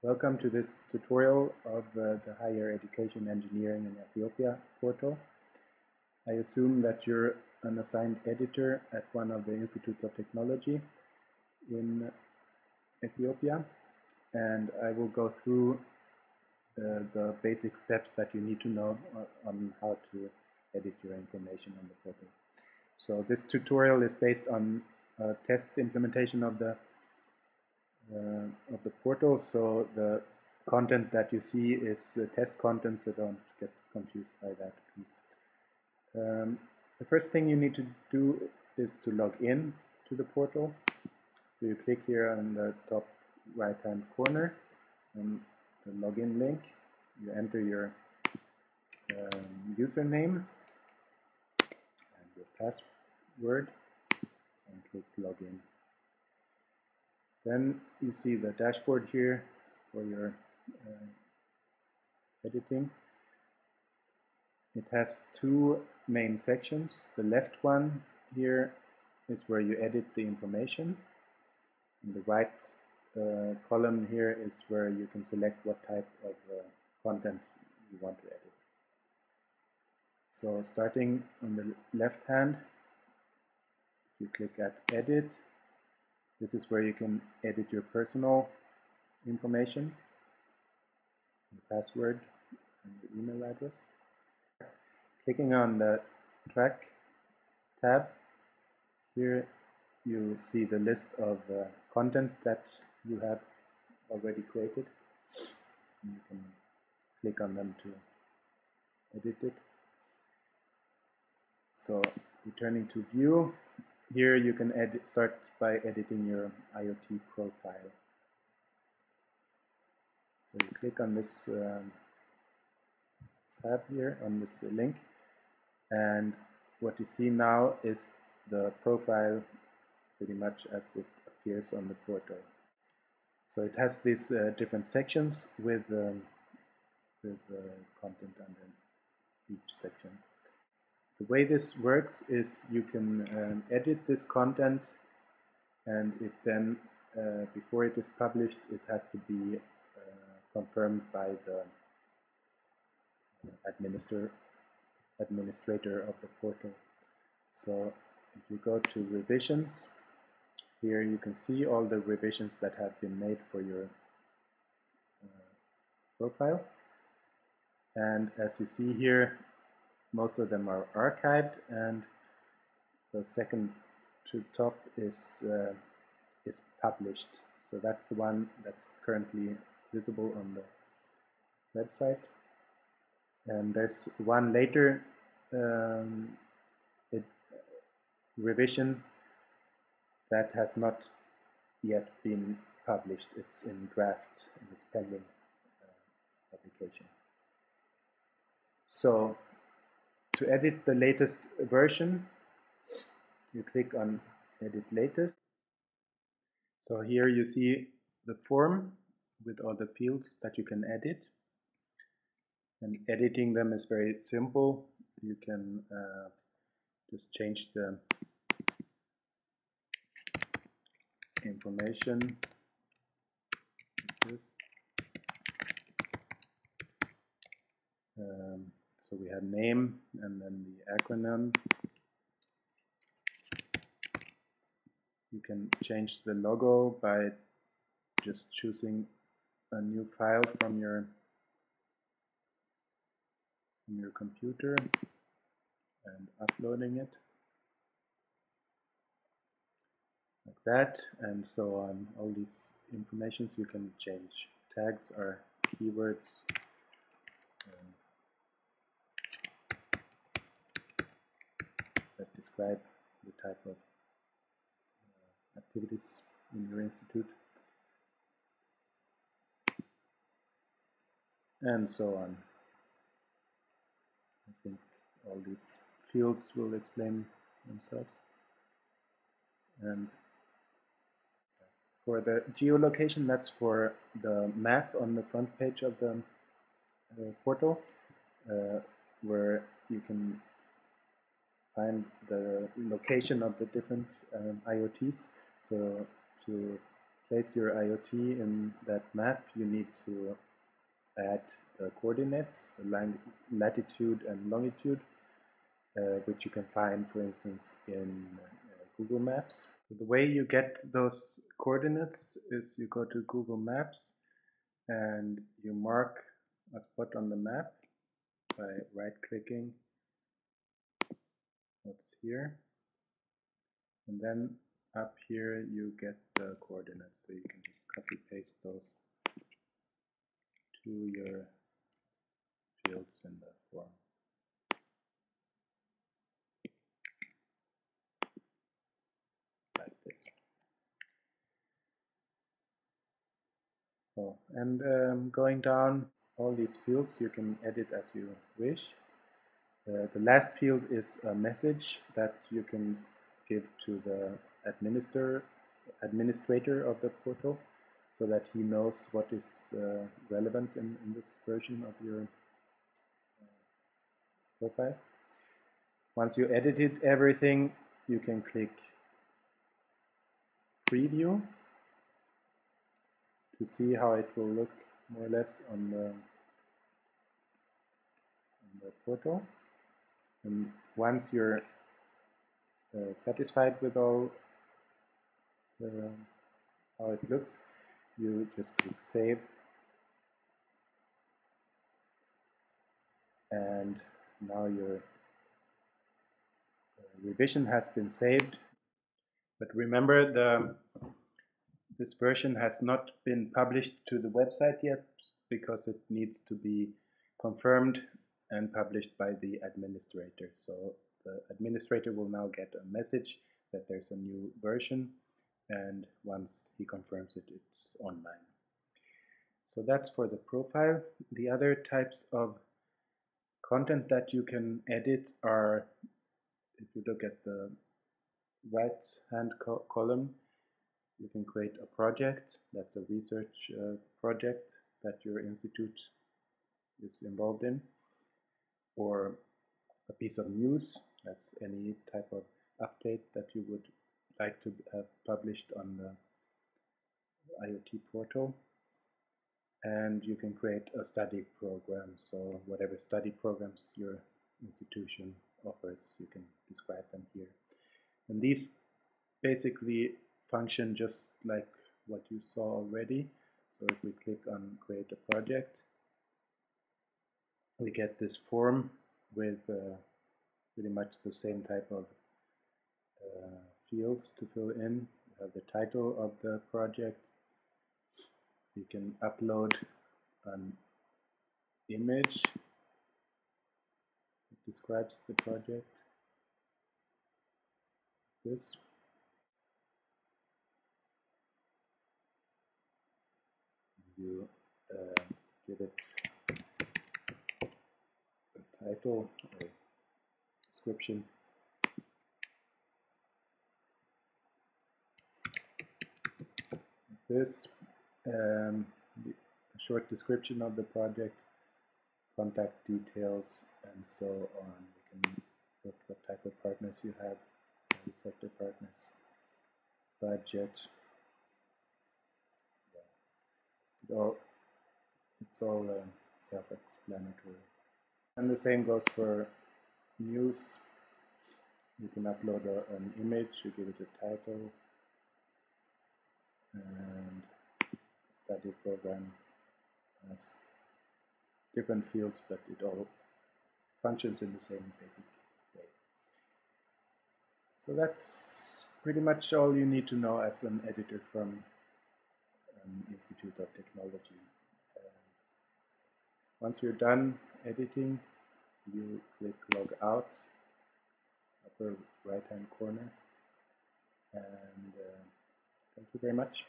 Welcome to this tutorial of the Higher Education Engineering in Ethiopia portal. I assume that you're an assigned editor at one of the Institutes of Technology in Ethiopia, and I will go through the basic steps that you need to know on how to edit your information on the portal. So this tutorial is based on a test implementation of the portal. So the content that you see is test content, so don't get confused by that, please. The first thing you need to do is to log in to the portal. So you click here on the top right hand corner on the login link. You enter your username and your password and click login. Then you see the dashboard here for your editing. It has two main sections. The left one here is where you edit the information. And the right column here is where you can select what type of content you want to edit. So starting on the left hand, you click at Edit. This is where you can edit your personal information, the password, and the email address. Clicking on the Track tab, here you see the list of content that you have already created. And you can click on them to edit it. So returning to view, here you can start by editing your IoT profile. So you click on this tab here, on this link, and what you see now is the profile pretty much as it appears on the portal. So it has these different sections with content under each section. The way this works is you can edit this content, and it then, before it is published, it has to be confirmed by the administrator of the portal. So if you go to revisions, here you can see all the revisions that have been made for your profile. And as you see here, most of them are archived, and the second to top is published. So that's the one that's currently visible on the website. And there's one later revision that has not yet been published. It's in draft and it's pending publication. So to edit the latest version, you click on Edit Latest. So here you see the form with all the fields that you can edit. And editing them is very simple. You can just change the information like this. So we have name and then the acronym. You can change the logo by just choosing a new file from your computer and uploading it like that, and so on. All these informations you can change. Tags are keywords. That describe the type of activities in your institute, and so on. I think all these fields will explain themselves. And for the geolocation, that's for the map on the front page of the portal, where you can find the location of the different IoTs. So to place your IoT in that map, you need to add the coordinates, the latitude and longitude, which you can find, for instance, in Google Maps. So the way you get those coordinates is you go to Google Maps and you mark a spot on the map by right-clicking what's here, and then up here you get the coordinates, so you can just copy paste those to your fields in the form. Like this. Oh, and going down all these fields, you can edit as you wish. The last field is a message that you can give to the administrator of the portal, so that he knows what is relevant in this version of your profile. Once you edited everything, you can click preview to see how it will look more or less on the portal. And once you're satisfied with all how it looks, you just click save, and now your revision has been saved. But remember, this version has not been published to the website yet, because it needs to be confirmed and published by the administrator. So the administrator will now get a message that there's a new version, and once he confirms it, it's online. So that's for the profile. The other types of content that you can edit are, if you look at the right-hand column, you can create a project. That's a research project that your institute is involved in, or a piece of news. That's any type of update that you would like to have published on the IoT portal. And you can create a study program. So whatever study programs your institution offers, you can describe them here. And these basically function just like what you saw already. So if we click on create a project, we get this form with pretty much the same type of fields to fill in. You have the title of the project. You can upload an image that describes the project. This. You give it a title or description. This, a short description of the project, contact details, and so on. You can put what type of partners you have, private sector partners, budget. Yeah. It's all self-explanatory. And the same goes for news. You can upload an image, you give it a title, and study program has different fields, but it all functions in the same basic way. So that's pretty much all you need to know as an editor from Institute of Technology. Once you're done editing, you click log out, upper right hand corner, and thank you very much.